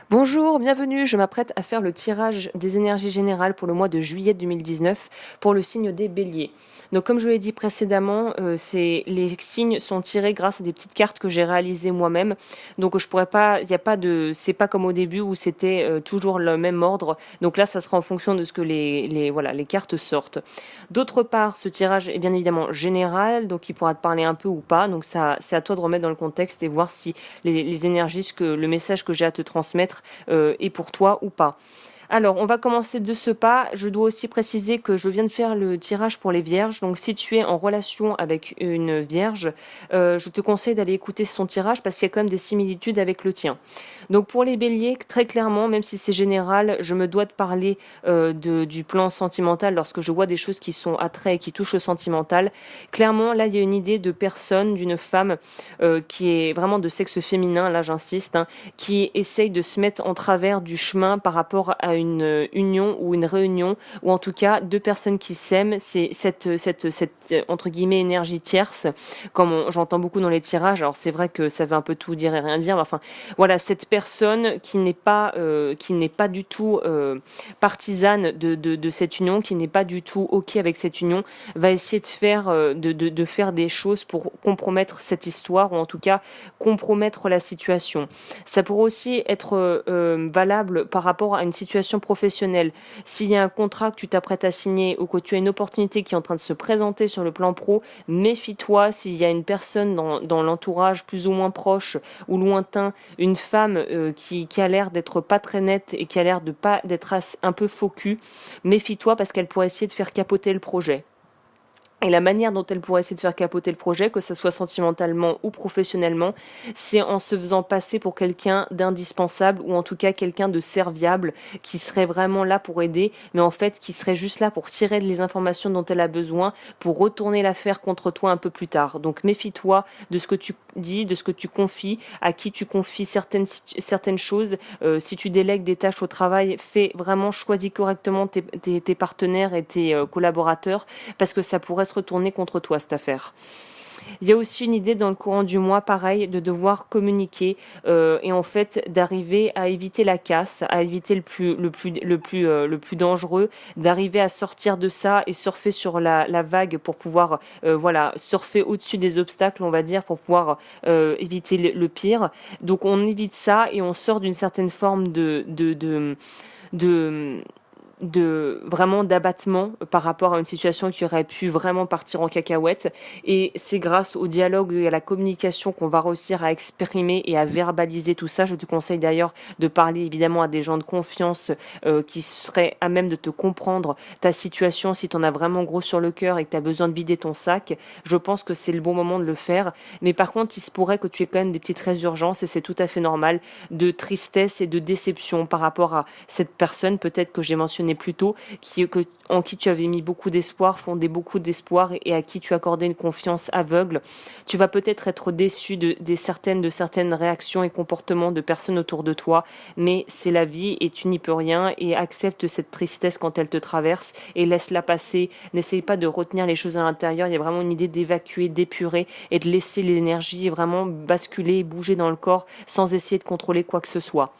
Bonjour, bienvenue, je m'apprête à faire le tirage des énergies générales pour le mois de juillet 2019 pour le signe des béliers. Donc comme je l'ai dit précédemment, les signes sont tirés grâce à des petites cartes que j'ai réalisées moi-même. Donc je pourrais pas, il y a pas de, c'est pas comme au début où c'était toujours le même ordre. Donc là ça sera en fonction de ce que les cartes sortent. D'autre part, ce tirage est bien évidemment général, donc il pourra te parler un peu ou pas. Donc ça, c'est à toi de remettre dans le contexte et voir si les énergies, le message que j'ai à te transmettre est pour toi ou pas. Alors, on va commencer de ce pas. Je dois aussi préciser que je viens de faire le tirage pour les vierges. Donc, si tu es en relation avec une vierge, je te conseille d'aller écouter son tirage parce qu'il y a quand même des similitudes avec le tien. Donc, pour les béliers, très clairement, même si c'est général, je me dois de parler du plan sentimental lorsque je vois des choses qui sont attraits et qui touchent au sentimental. Clairement, là, il y a une idée de personne, d'une femme qui est vraiment de sexe féminin, là j'insiste, qui essaye de se mettre en travers du chemin par rapport à une union ou une réunion, ou en tout cas deux personnes qui s'aiment. C'est cette entre guillemets énergie tierce, comme j'entends beaucoup dans les tirages. Alors c'est vrai que ça veut un peu tout dire et rien dire, mais enfin voilà, cette personne qui n'est pas du tout partisane de cette union, qui n'est pas du tout ok avec cette union, va essayer de faire de faire des choses pour compromettre cette histoire, ou en tout cas compromettre la situation. Ça pourrait aussi être valable par rapport à une situation professionnelle. S'il y a un contrat que tu t'apprêtes à signer ou que tu as une opportunité qui est en train de se présenter sur le plan pro, méfie-toi s'il y a une personne dans l'entourage plus ou moins proche ou lointain, une femme qui a l'air d'être pas très nette et qui a l'air d'être un peu faux cul, méfie-toi parce qu'elle pourrait essayer de faire capoter le projet. Et la manière dont elle pourrait essayer de faire capoter le projet, que ce soit sentimentalement ou professionnellement, c'est en se faisant passer pour quelqu'un d'indispensable, ou en tout cas quelqu'un de serviable, qui serait vraiment là pour aider, mais en fait qui serait juste là pour tirer les informations dont elle a besoin, pour retourner l'affaire contre toi un peu plus tard. Donc méfie-toi de ce que tu dis, de ce que tu confies, à qui tu confies certaines choses. Si tu délègues des tâches au travail, choisis correctement tes partenaires et tes collaborateurs, parce que ça pourrait se retourner contre toi cette affaire. Il y a aussi une idée dans le courant du mois, pareil, de devoir communiquer et en fait d'arriver à éviter la casse, à éviter le plus dangereux, d'arriver à sortir de ça et surfer sur la vague pour pouvoir surfer au-dessus des obstacles, on va dire, pour pouvoir éviter le pire. Donc on évite ça et on sort d'une certaine forme de vraiment d'abattement par rapport à une situation qui aurait pu vraiment partir en cacahuète, et c'est grâce au dialogue et à la communication qu'on va réussir à exprimer et à verbaliser tout ça. Je te conseille d'ailleurs de parler évidemment à des gens de confiance qui seraient à même de te comprendre ta situation si tu en as vraiment gros sur le cœur et que tu as besoin de vider ton sac. Je pense que c'est le bon moment de le faire, mais par contre il se pourrait que tu aies quand même des petites résurgences, et c'est tout à fait normal, de tristesse et de déception par rapport à cette personne peut-être que j'ai mentionné plus tôt, en qui tu avais mis beaucoup d'espoir, fondé beaucoup d'espoir, et à qui tu accordais une confiance aveugle. Tu vas peut-être être déçu de certaines réactions et comportements de personnes autour de toi, mais c'est la vie et tu n'y peux rien, et accepte cette tristesse quand elle te traverse et laisse-la passer. N'essaye pas de retenir les choses à l'intérieur. Il y a vraiment une idée d'évacuer, d'épurer et de laisser l'énergie vraiment basculer, bouger dans le corps sans essayer de contrôler quoi que ce soit.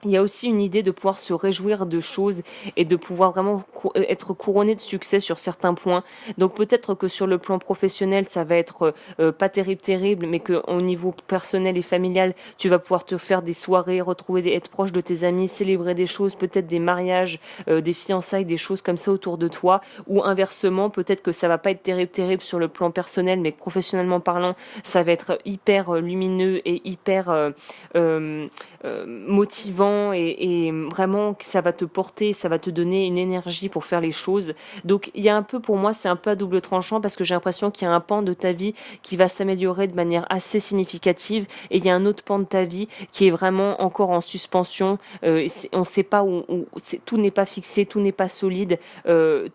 Il y a aussi une idée de pouvoir se réjouir de choses et de pouvoir vraiment être couronné de succès sur certains points. Donc peut-être que sur le plan professionnel, ça va être pas terrible, mais que au niveau personnel et familial, tu vas pouvoir te faire des soirées, être proche de tes amis, célébrer des choses, peut-être des mariages, des fiançailles, des choses comme ça autour de toi. Ou inversement, peut-être que ça va pas être terrible sur le plan personnel, mais professionnellement parlant, ça va être hyper lumineux et hyper motivant, et vraiment ça va te porter, ça va te donner une énergie pour faire les choses. Donc il y a un peu, pour moi c'est un peu à double tranchant, parce que j'ai l'impression qu'il y a un pan de ta vie qui va s'améliorer de manière assez significative, et il y a un autre pan de ta vie qui est vraiment encore en suspension. On sait pas tout n'est pas fixé, tout n'est pas solide,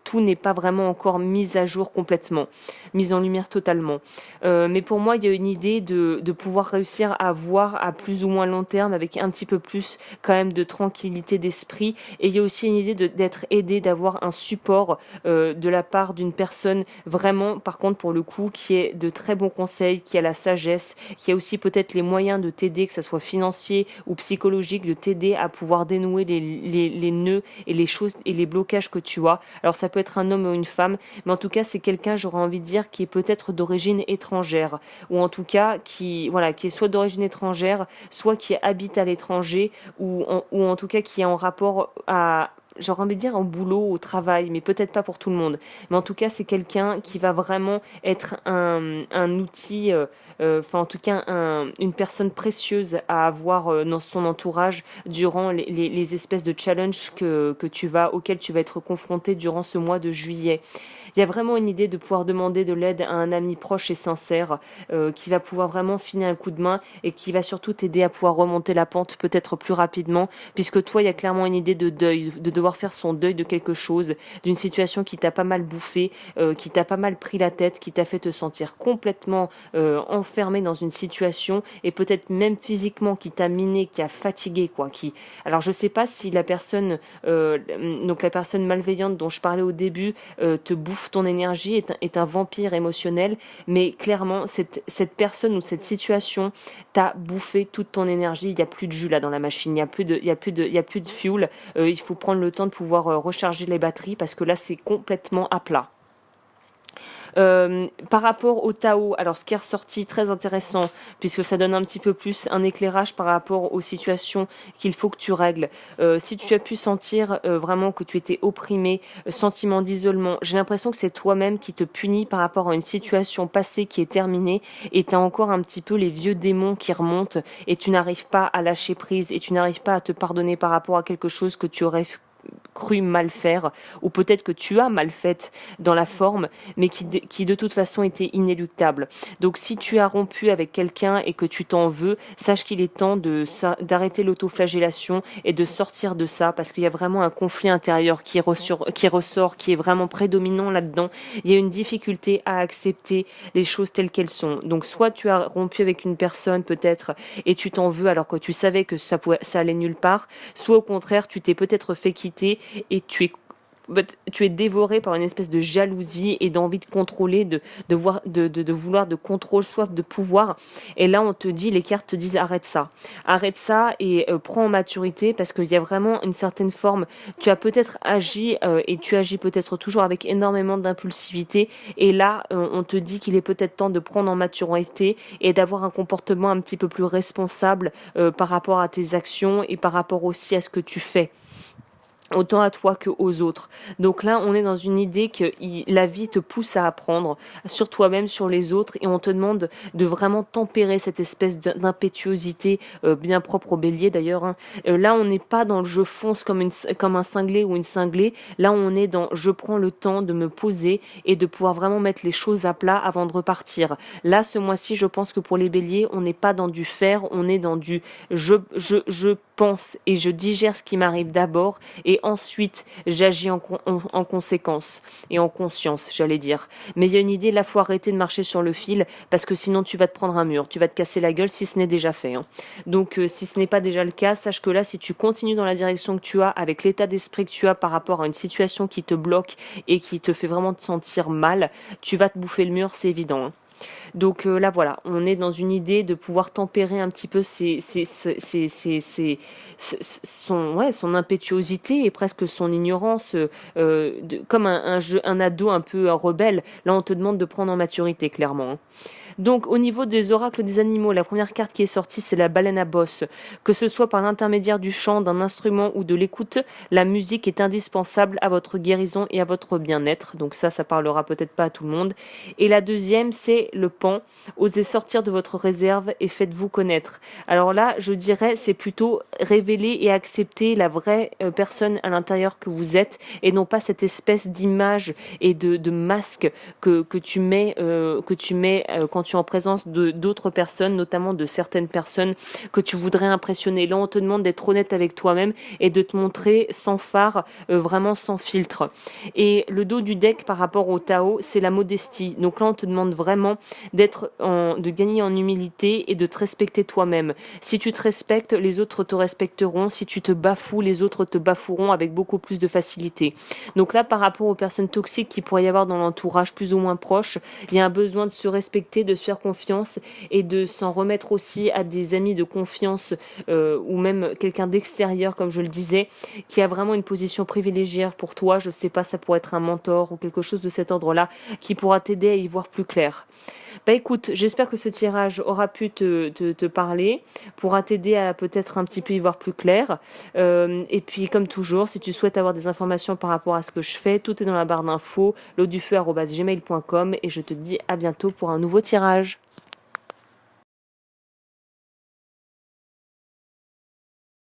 tout n'est pas vraiment encore mis à jour complètement, mis en lumière totalement. Mais pour moi il y a une idée de pouvoir réussir à voir à plus ou moins long terme, avec un petit peu plus quand même de tranquillité d'esprit. Et il y a aussi une idée d'être aidé, d'avoir un support de la part d'une personne vraiment, par contre, pour le coup, qui ait de très bons conseils, qui a la sagesse, qui a aussi peut-être les moyens de t'aider, que ce soit financier ou psychologique, de t'aider à pouvoir dénouer les nœuds et les choses et les blocages que tu as. Alors ça peut être un homme ou une femme, mais en tout cas c'est quelqu'un, j'aurais envie de dire, qui est peut-être d'origine étrangère, ou en tout cas qui est soit d'origine étrangère, soit qui habite à l'étranger, ou en tout cas qui est en rapport à, j'aurais envie de dire, au boulot, au travail, mais peut-être pas pour tout le monde. Mais en tout cas, c'est quelqu'un qui va vraiment être un outil, en tout cas une personne précieuse à avoir dans son entourage durant les espèces de challenges auxquels tu vas être confronté durant ce mois de juillet. Il y a vraiment une idée de pouvoir demander de l'aide à un ami proche et sincère qui va pouvoir vraiment filer un coup de main et qui va surtout t'aider à pouvoir remonter la pente peut-être plus rapidement, puisque toi, il y a clairement une idée de deuil, de devoir faire son deuil de quelque chose, d'une situation qui t'a pas mal bouffé, qui t'a pas mal pris la tête, qui t'a fait te sentir complètement enfermé dans une situation et peut-être même physiquement qui t'a miné, qui a fatigué, quoi. Alors je sais pas si la personne malveillante dont je parlais au début te bouffe ton énergie, est un vampire émotionnel, mais clairement cette personne ou cette situation t'a bouffé toute ton énergie. Il y a plus de jus là dans la machine, il y a plus de fuel. Il faut prendre le temps de pouvoir recharger les batteries parce que là c'est complètement à plat. Par rapport au Tao, alors ce qui est ressorti très intéressant, puisque ça donne un petit peu plus un éclairage par rapport aux situations qu'il faut que tu règles. Si tu as pu sentir vraiment que tu étais opprimé, sentiment d'isolement, j'ai l'impression que c'est toi-même qui te punis par rapport à une situation passée qui est terminée et tu as encore un petit peu les vieux démons qui remontent et tu n'arrives pas à lâcher prise et tu n'arrives pas à te pardonner par rapport à quelque chose que tu aurais cru mal faire, ou peut-être que tu as mal fait dans la forme, mais qui de toute façon était inéluctable. Donc si tu as rompu avec quelqu'un et que tu t'en veux, sache qu'il est temps d'arrêter l'autoflagellation et de sortir de ça, parce qu'il y a vraiment un conflit intérieur qui ressort, qui est vraiment prédominant là-dedans. Il y a une difficulté à accepter les choses telles qu'elles sont. Donc soit tu as rompu avec une personne peut-être et tu t'en veux alors que tu savais que ça allait nulle part, soit au contraire tu t'es peut-être fait quitter et tu es dévoré par une espèce de jalousie et d'envie de contrôler, de vouloir de contrôle, soif de pouvoir. Et là, on te dit, les cartes te disent arrête ça et prends en maturité parce qu'il y a vraiment une certaine forme. Tu as peut-être agi et tu agis peut-être toujours avec énormément d'impulsivité. Et là, on te dit qu'il est peut-être temps de prendre en maturité et d'avoir un comportement un petit peu plus responsable par rapport à tes actions et par rapport aussi à ce que tu fais, autant à toi que aux autres. Donc là, on est dans une idée que la vie te pousse à apprendre sur toi-même, sur les autres, et on te demande de vraiment tempérer cette espèce d'impétuosité bien propre au bélier d'ailleurs. Hein. Là, on n'est pas dans le je fonce comme un cinglé ou une cinglée. Là, on est dans je prends le temps de me poser et de pouvoir vraiment mettre les choses à plat avant de repartir. Là, ce mois-ci, je pense que pour les béliers, on n'est pas dans du faire, on est dans du je pense et je digère ce qui m'arrive d'abord et ensuite j'agis en conséquence et en conscience, j'allais dire. Mais il y a une idée, là, faut arrêter de marcher sur le fil parce que sinon tu vas te prendre un mur, tu vas te casser la gueule si ce n'est déjà fait. Hein. Donc si ce n'est pas déjà le cas, sache que là, si tu continues dans la direction que tu as, avec l'état d'esprit que tu as par rapport à une situation qui te bloque et qui te fait vraiment te sentir mal, tu vas te bouffer le mur, c'est évident. Hein. Donc là voilà, on est dans une idée de pouvoir tempérer un petit peu son impétuosité et presque son ignorance, comme un ado un peu rebelle. Là on te demande de prendre en maturité clairement. Hein. Donc au niveau des oracles des animaux, la première carte qui est sortie c'est la baleine à bosse. Que ce soit par l'intermédiaire du chant, d'un instrument ou de l'écoute, la musique est indispensable à votre guérison et à votre bien-être. Donc ça parlera peut-être pas à tout le monde. Et la deuxième c'est le pan. Osez sortir de votre réserve et faites-vous connaître. Alors là je dirais c'est plutôt révéler et accepter la vraie personne à l'intérieur que vous êtes et non pas cette espèce d'image et de masque que tu mets quand tu es en présence d'autres personnes, notamment de certaines personnes que tu voudrais impressionner. Là, on te demande d'être honnête avec toi-même et de te montrer sans phare, vraiment sans filtre. Et le dos du deck par rapport au Tao, c'est la modestie. Donc là, on te demande vraiment de gagner en humilité et de te respecter toi-même. Si tu te respectes, les autres te respecteront. Si tu te bafoues, les autres te bafoueront avec beaucoup plus de facilité. Donc là, par rapport aux personnes toxiques qu'il pourrait y avoir dans l'entourage plus ou moins proche, il y a un besoin de se respecter, de se faire confiance et de s'en remettre aussi à des amis de confiance ou même quelqu'un d'extérieur, comme je le disais, qui a vraiment une position privilégiée pour toi. Je sais pas, ça pourrait être un mentor ou quelque chose de cet ordre-là qui pourra t'aider à y voir plus clair. Bah écoute, j'espère que ce tirage aura pu te parler, pourra t'aider à peut-être un petit peu y voir plus clair. Et puis comme toujours, si tu souhaites avoir des informations par rapport à ce que je fais, tout est dans la barre d'infos, l'eau-du-feu@gmail.com et je te dis à bientôt pour un nouveau tirage.